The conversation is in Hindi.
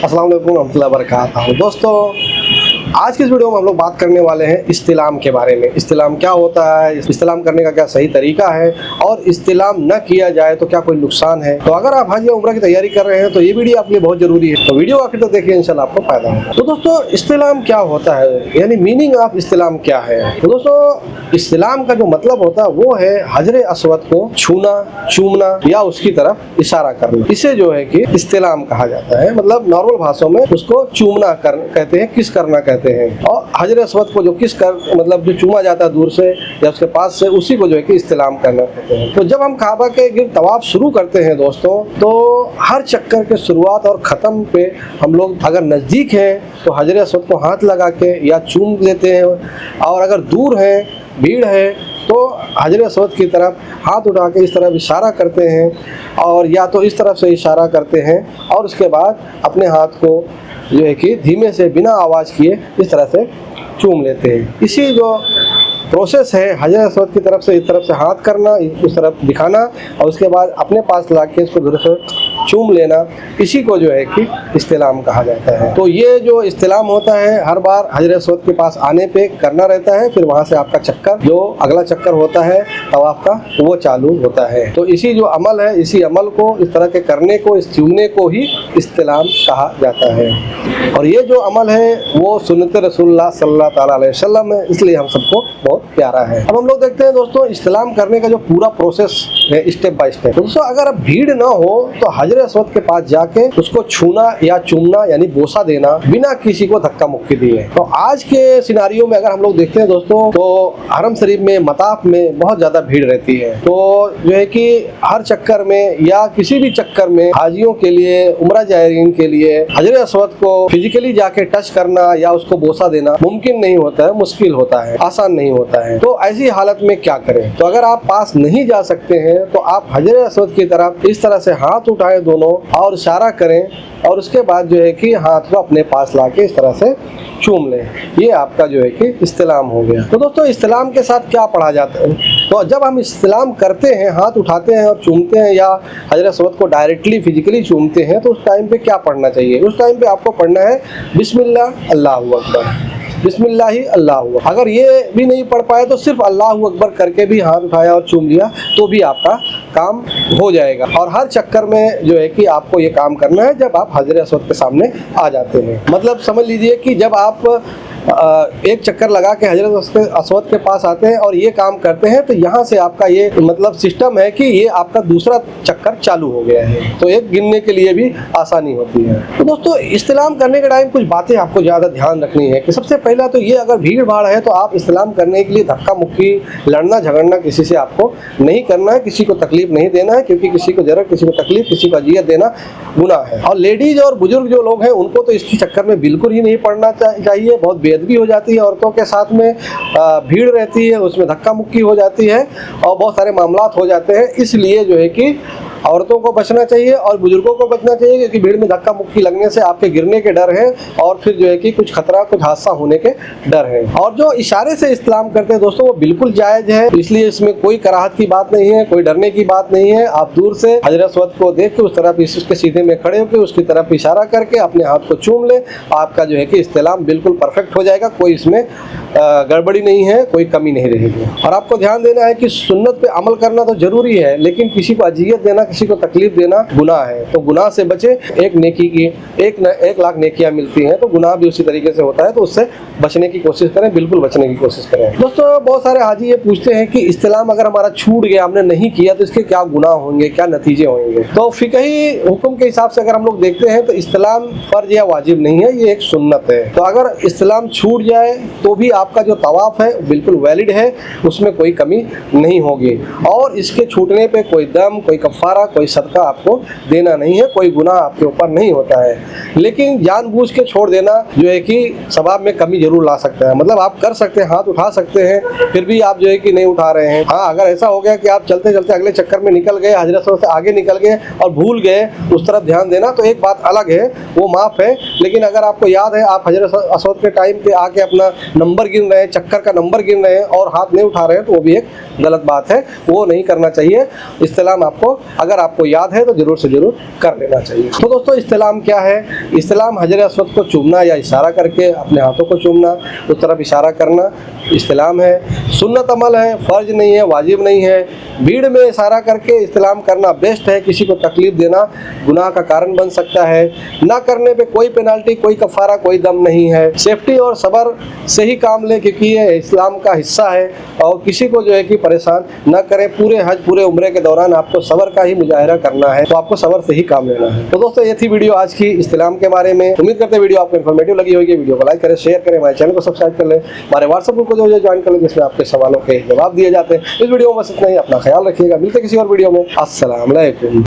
अस्सलाम वालेकुम रहमतुल्लाहि व बरकातहू। दोस्तों, आज की इस वीडियो में हम लोग बात करने वाले हैं इस्तिलाम के बारे में। इस्तिलाम क्या होता है, इस्तिलाम करने का क्या सही तरीका है और इस्तिलाम न किया जाए तो क्या कोई नुकसान है। तो अगर आप हज या उम्रा की तैयारी कर रहे हैं तो ये वीडियो आपके लिए बहुत जरूरी है, तो वीडियो आखिर तक देखिए, इंशाल्लाह आपको फायदा होगा। तो दोस्तों, इस्तिलाम क्या होता है, यानी मीनिंग ऑफ इस्तिलाम क्या है। तो दोस्तों, इस्तिलाम का जो मतलब होता है वो है हजरे अस्वद को छूना, चूमना या उसकी तरफ इशारा करना। इसे जो है कि इस्तिलाम कहा जाता है। मतलब नॉर्मल भाषा में उसको चूमना कहते हैं, किस करना कहते हैं। और हजरे अस्वद को जो किस कर मतलब जो चूमा जाता है दूर से या उसके पास से, उसी को जो है कि इस्तिलाम करना कहते हैं। तो जब हम काबा के गिर्द तवाफ शुरू करते हैं दोस्तों, तो हर चक्कर के शुरुआत और ख़त्म पे हम लोग अगर नज़दीक हैं तो हजरे अस्वद को हाथ लगा के या चूम लेते हैं, और अगर दूर है, भीड़ है, तो हजरे अस्वद की तरफ हाथ उठा के इस तरफ इशारा करते हैं, और या तो इस तरफ से इशारा करते हैं और उसके बाद अपने हाथ को जो है कि धीमे से बिना आवाज़ किए इस तरह से चूम लेते हैं। इसी जो प्रोसेस है हजरे अस्वद की तरफ से इस तरफ से हाथ करना, उस तरफ दिखाना और उसके बाद अपने पास ला के इसको दूर से चूम लेना, इसी को जो है कि इस्तिलाम कहा जाता है। तो ये जो इस्तिलाम होता है हर बार हजरे अस्वद के पास आने पे करना रहता है, फिर वहाँ से आपका चक्कर, जो अगला चक्कर होता है तवाफ का, वो चालू होता है। तो इसी जो अमल है, इसी अमल को, इस तरह के करने को, इस चूमने को ही इस्तिलाम कहा जाता है। और ये जो अमल है वो सुन्नत रसूलुल्लाह सल्लल्लाहु अलैहि वसल्लम है, इसलिए हम सबको बहुत प्यारा है। अब हम लोग देखते हैं दोस्तों, इस्तिलाम करने का जो पूरा प्रोसेस है स्टेप बाय स्टेप। दोस्तों, अगर अब भीड़ ना हो तो हजरे अस्वद के पास जाके उसको छूना या चूमना यानी बोसा देना बिना किसी को धक्का मुक्की दिए। तो आज के सिनारियों में अगर हम लोग देखते हैं दोस्तों, तो हरम शरीफ में मताफ में बहुत ज्यादा भीड़ रहती है। तो जो है कि हर चक्कर में या किसी भी चक्कर में हाजियों के लिए, उम्रा जायरीन के लिए हजरे अस्वद को फिजिकली जाके टच करना या उसको बोसा देना मुमकिन नहीं होता है, मुश्किल होता है, आसान नहीं होता है। तो ऐसी हालत में क्या करें। तो अगर आप पास नहीं जा सकते हैं तो आप हजरे अस्वद की तरफ इस तरह से हाथ उठाएं दोनों और इशारा करें, और उसके बाद जो है कि हाथ को अपने पास लाके इस तरह से चूम लें। ये आपका जो है कि इस्तिलाम हो गया। तो दोस्तों, इस्तिलाम के साथ क्या पढ़ा जाता है। तो जब हम इस्तिलाम करते हैं, हाथ उठाते हैं और चूमते हैं या हजरे अस्वद को डायरेक्टली फिजिकली चूमते हैं, तो उस टाइम पे क्या पढ़ना चाहिए। उस टाइम पे आपको पढ़ना है बिस्मिल्लाह अल्लाहु अकबर, बिस्मिल्लाही अल्लाहु। अगर ये भी नहीं पढ़ पाए तो सिर्फ अल्लाहु अकबर करके भी हाथ उठाया और चूम लिया तो भी आपका काम हो जाएगा। और हर चक्कर में जो है कि आपको ये काम करना है जब आप हजरे अस्वद के सामने आ जाते हैं। मतलब समझ लीजिए कि जब आप एक चक्कर लगा के हजरत अस्वद के पास आते हैं और ये काम करते हैं, तो यहाँ से आपका ये मतलब सिस्टम है कि ये आपका दूसरा चक्कर चालू हो गया है। तो एक गिनने के लिए भी आसानी होती है। तो दोस्तों, इस्तिलाम करने के टाइम कुछ बातें आपको ज़्यादा ध्यान रखनी है कि सबसे पहला तो ये, अगर भीड़ भाड़ है तो आप इस्तिलाम करने के लिए धक्का मुक्की, लड़ना झगड़ना किसी से आपको नहीं करना है, किसी को तकलीफ नहीं देना है, क्योंकि किसी को जरूरत, किसी को तकलीफ, किसी को अजियत देना गुनाह है। और लेडीज और बुजुर्ग जो लोग हैं उनको तो इसके चक्कर में बिल्कुल ही नहीं पड़ना चाहिए। बहुत बेअदबी हो जाती है औरतों के साथ में, भीड़ रहती है उसमें धक्का मुक्की हो जाती है और बहुत सारे मामलात हो जाते हैं। इसलिए जो है कि औरतों को बचना चाहिए और बुजुर्गों को बचना चाहिए, क्योंकि भीड़ में धक्का मुक्की लगने से आपके गिरने के डर है और फिर जो है कि कुछ खतरा, कुछ हादसा होने के डर है। और जो इशारे से इस्तिलाम करते हैं दोस्तों, वो बिल्कुल जायज़ है, इसलिए इसमें कोई कराहत की बात नहीं है, कोई डरने की बात नहीं है। आप दूर से हजरे अस्वद को देख के उस तरफ इसके सीधे में खड़े होकर उसकी तरफ इशारा करके अपने हाथ को चूम ले, आपका जो है कि इस्तिलाम बिल्कुल परफेक्ट हो जाएगा। कोई इसमें गड़बड़ी नहीं है, कोई कमी नहीं रहेगी। और आपको ध्यान देना है कि सुन्नत पे अमल करना तो जरूरी है, लेकिन किसी को अजियत देना, किसी को तकलीफ देना गुनाह है। तो गुनाह से बचे। एक नेकी की एक लाख नेकियां मिलती हैं, तो गुनाह भी उसी तरीके से होता है। तो उससे बचने की कोशिश करें, बिल्कुल बचने की कोशिश करें। दोस्तों, बहुत सारे हाजी ये पूछते हैं कि इस्तिलाम अगर हमारा छूट गया, हमने नहीं किया, तो इसके क्या गुनाह होंगे, क्या नतीजे होंगे। तो फिकही हुक्म के हिसाब से अगर हम लोग देखते हैं तो इस्तिलाम फर्ज या वाजिब नहीं है, ये एक सुन्नत है। तो अगर इस्तिलाम छूट जाए तो भी आपका जो तवाफ है बिल्कुल वैलिड है, उसमें कोई कमी नहीं होगी। और इसके छूटने पे कोई दम, कोई कफ़ारा, कोई सदका आपको देना नहीं है, कोई गुनाह आपके ऊपर नहीं होता है। लेकिन जानबूझ के छोड़ देना जो है कि सवाब में कमी जरूर ला सकता है। मतलब आप कर सकते हैं, हाथ उठा सकते हैं, फिर भी आप जो है कि नहीं उठा रहे हैं। हाँ, अगर ऐसा हो गया कि आप चलते चलते अगले चक्कर में निकल गए, हजरत अस्वद से आगे निकल गए और भूल गए उस तरफ ध्यान देना, तो एक बात अलग है, वो माफ़ है। लेकिन अगर आपको याद है आप हजरत अस्वद के टाइम पे आके अपना नंबर गिन रहे हैं, चक्कर का नंबर गिन रहे हैं और हाथ नहीं उठा रहे हैं, तो वो भी एक गलत बात है, वो नहीं करना चाहिए। इस्तिलाम आपको अगर अगर आपको याद है तो जरूर से जरूर कर लेना चाहिए। तो दोस्तों इस्तिलाम क्या है? इस्तिलाम हजर अस्वद को चूमना या इशारा करके अपने हाथों को चूमना, उस तरफ इशारा करना इस्तिलाम है। सुन्नत अमल है, फ़र्ज नहीं है, वाजिब नहीं है। भीड़ में इशारा करके इस्तिलाम करना बेस्ट है। किसी को तकलीफ देना गुनाह का कारण बन सकता है। ना करने पे कोई पेनाल्टी, कोई कफ़ारा, कोई दम नहीं है। सेफ्टी और सब्र से ही काम ले, क्योंकि ये इस्लाम का हिस्सा है और किसी को जो है कि परेशान ना करें। पूरे हज, पूरे उम्रे के दौरान आपको सब्र का ही मुजाहिरा करना है, तो आपको सब्र से ही काम लेना है। तो दोस्तों ये थी वीडियो आज की इस्तिलाम के बारे में। उम्मीद करते हैं वीडियो आपको इन्फॉर्मेटिव लगी होगी। वीडियो को लाइक करें, शेयर करें, हमारे चैनल को सब्सक्राइब कर लें, हमारे व्हाट्सएप ग्रुप को जो ज्वाइन कर लें जिसमें आपके सवालों के जवाब दिए जाते हैं। इस वीडियो में बस इतना ही। अपना ख्याल रखिएगा, मिलते किसी और वीडियो में। अस्सलाम वालेकुम।